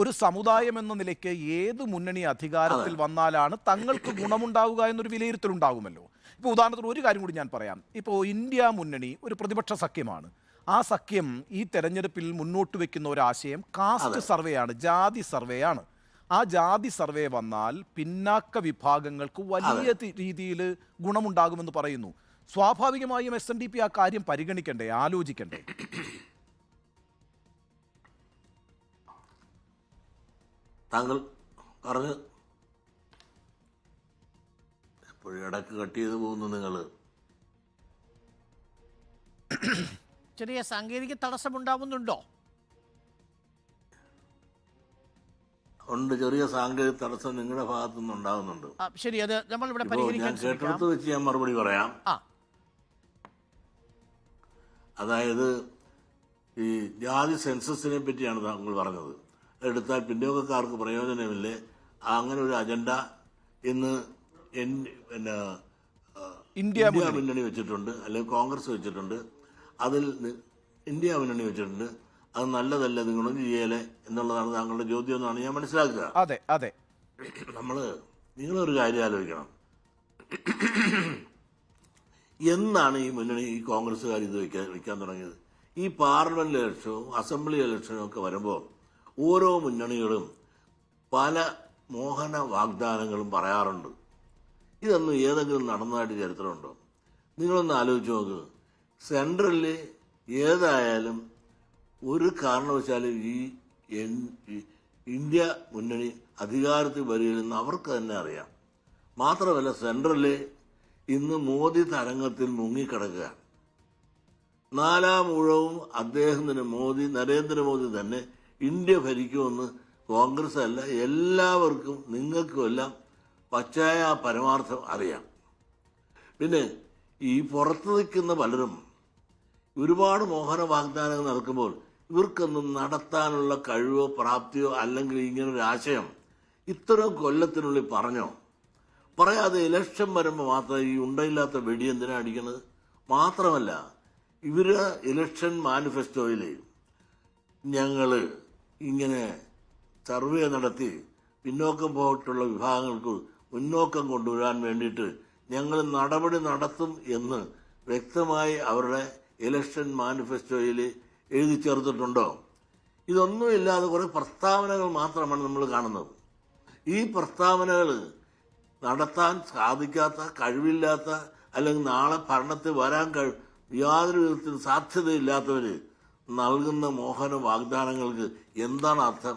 ഒരു സമുദായം എന്ന നിലയ്ക്ക് ഏത് മുന്നണി അധികാരത്തിൽ വന്നാലാണ് തങ്ങൾക്ക് ഗുണമുണ്ടാവുക എന്നൊരു വിലയിരുത്തലുണ്ടാകുമല്ലോ. ഇപ്പോൾ ഉദാഹരണത്തിന് ഒരു കാര്യം കൂടി ഞാൻ പറയാം. ഇപ്പോൾ ഇന്ത്യ മുന്നണി ഒരു പ്രതിപക്ഷ സഖ്യമാണ്. ആ സഖ്യം ഈ തെരഞ്ഞെടുപ്പിൽ മുന്നോട്ട് വെക്കുന്ന ഒരാശയം കാസ്റ്റ് സർവേയാണ്, ജാതി സർവേയാണ്. ആ ജാതി സർവേ വന്നാൽ പിന്നാക്ക വിഭാഗങ്ങൾക്ക് വലിയ രീതിയിൽ ഗുണമുണ്ടാകുമെന്ന് പറയുന്നു. സ്വാഭാവികമായും SNDP ആ കാര്യം പരിഗണിക്കണ്ടേ, ആലോചിക്കണ്ടേ? താങ്കൾ പറഞ്ഞ് എപ്പോഴും ഇടക്ക് കട്ട് ചെയ്ത് പോകുന്നു. നിങ്ങൾ ചെറിയ സാങ്കേതിക തടസ്സമുണ്ടാവുന്നുണ്ടോ? ഉണ്ട്, ചെറിയ സാങ്കേതിക തടസ്സം നിങ്ങളുടെ ഭാഗത്തുനിന്ന് ഉണ്ടാകുന്നുണ്ട്. ശരി, അത് നമ്മൾ ഇവിടെ ഞാൻ പരിഹരിക്കാൻ കേട്ടെടുത്ത് വെച്ച് ഞാൻ മറുപടി പറയാം. അതായത് ഈ ജാതി സെൻസസിനെ പറ്റിയാണ് താങ്കൾ പറഞ്ഞത്. എടുത്താൽ പിന്നോക്കക്കാർക്ക് പ്രയോജനമില്ലേ, അങ്ങനെ ഒരു അജണ്ട ഇന്ന് പിന്നെ ഇന്ത്യ മുന്നണി വെച്ചിട്ടുണ്ട്, അല്ലെങ്കിൽ കോൺഗ്രസ് വെച്ചിട്ടുണ്ട്. അതിൽ ഇന്ത്യ മുന്നണി വെച്ചിട്ടുണ്ട്. അത് നല്ലതല്ല, നിങ്ങളും ചെയ്യലെ എന്നുള്ളതാണ് താങ്കളുടെ ചോദ്യം എന്നാണ് ഞാൻ മനസ്സിലാക്കുക. അതെ അതെ, നിങ്ങളൊരു കാര്യം ആലോചിക്കണം. എന്നാണ് ഈ മുന്നണി, ഈ കോൺഗ്രസ്സുകാർ ഇത് വെക്കാൻ തുടങ്ങിയത്? ഈ പാർലമെന്റ് ഇലക്ഷനും അസംബ്ലി ഇലക്ഷനും ഒക്കെ വരുമ്പോൾ ഓരോ മുന്നണികളും പല മോഹന വാഗ്ദാനങ്ങളും പറയാറുണ്ട്. ഇതൊന്നും ഏതെങ്കിലും നടന്നതായിട്ട് ചരിത്രമുണ്ടോ? നിങ്ങളൊന്ന് ആലോചിച്ച് നോക്ക്. സെൻട്രലിൽ ഏതായാലും ഒരു കാരണവശാലും ഈ ഇന്ത്യ മുന്നണി അധികാരത്തിൽ വരികയെന്ന് അവർക്ക് തന്നെ അറിയാം. മാത്രമല്ല, സെൻട്രലിൽ ഇന്ന് മോദി തരംഗത്തിൽ മുങ്ങിക്കിടക്കുകയാണ്. നാലാം ഊഴവും അദ്ദേഹത്തിന് നരേന്ദ്രമോദി തന്നെ ഇന്ത്യ ഭരിക്കുമെന്ന് കോൺഗ്രസ് അല്ല, എല്ലാവർക്കും നിങ്ങൾക്കും എല്ലാം പച്ചയായ പരമാർത്ഥം അറിയാം. പിന്നെ ഈ പുറത്തു നിൽക്കുന്ന പലരും ഒരുപാട് മോഹന വാഗ്ദാനങ്ങൾ നടക്കുമ്പോൾ ഇവർക്കൊന്നും നടത്താനുള്ള കഴിവോ പ്രാപ്തിയോ അല്ലെങ്കിൽ ഇങ്ങനൊരു ആശയം ഇത്രയും കൊല്ലത്തിനുള്ളിൽ പറയാതെ ഇലക്ഷൻ വരുമ്പോൾ മാത്രം ഈ ഉണ്ടയില്ലാത്ത വെടി എന്തിനാ അടിക്കുന്നത്? മാത്രമല്ല, ഇവര് ഇലക്ഷൻ മാനിഫെസ്റ്റോയിൽ ഞങ്ങൾ ഇങ്ങനെ സർവേ നടത്തി പിന്നോക്കം പോയിട്ടുള്ള വിഭാഗങ്ങൾക്ക് മുന്നോക്കം കൊണ്ടുവരാൻ വേണ്ടിയിട്ട് ഞങ്ങൾ നടപടി നടത്തും എന്ന് വ്യക്തമായി അവരുടെ ഇലക്ഷൻ മാനിഫെസ്റ്റോയിൽ എഴുതി ചേർത്തിട്ടുണ്ടോ? ഇതൊന്നുമില്ലാതെ കുറേ പ്രസ്താവനകൾ മാത്രമാണ് നമ്മൾ കാണുന്നത്. ഈ പ്രസ്താവനകൾ നടത്താൻ സാധിക്കാത്ത, കഴിവില്ലാത്ത, അല്ലെങ്കിൽ നാളെ ഭരണത്തിൽ വരാൻ യാതൊരു വിധത്തിൽ സാധ്യതയില്ലാത്തവർ നൽകുന്ന മോഹന വാഗ്ദാനങ്ങൾക്ക് എന്താണ് അർത്ഥം?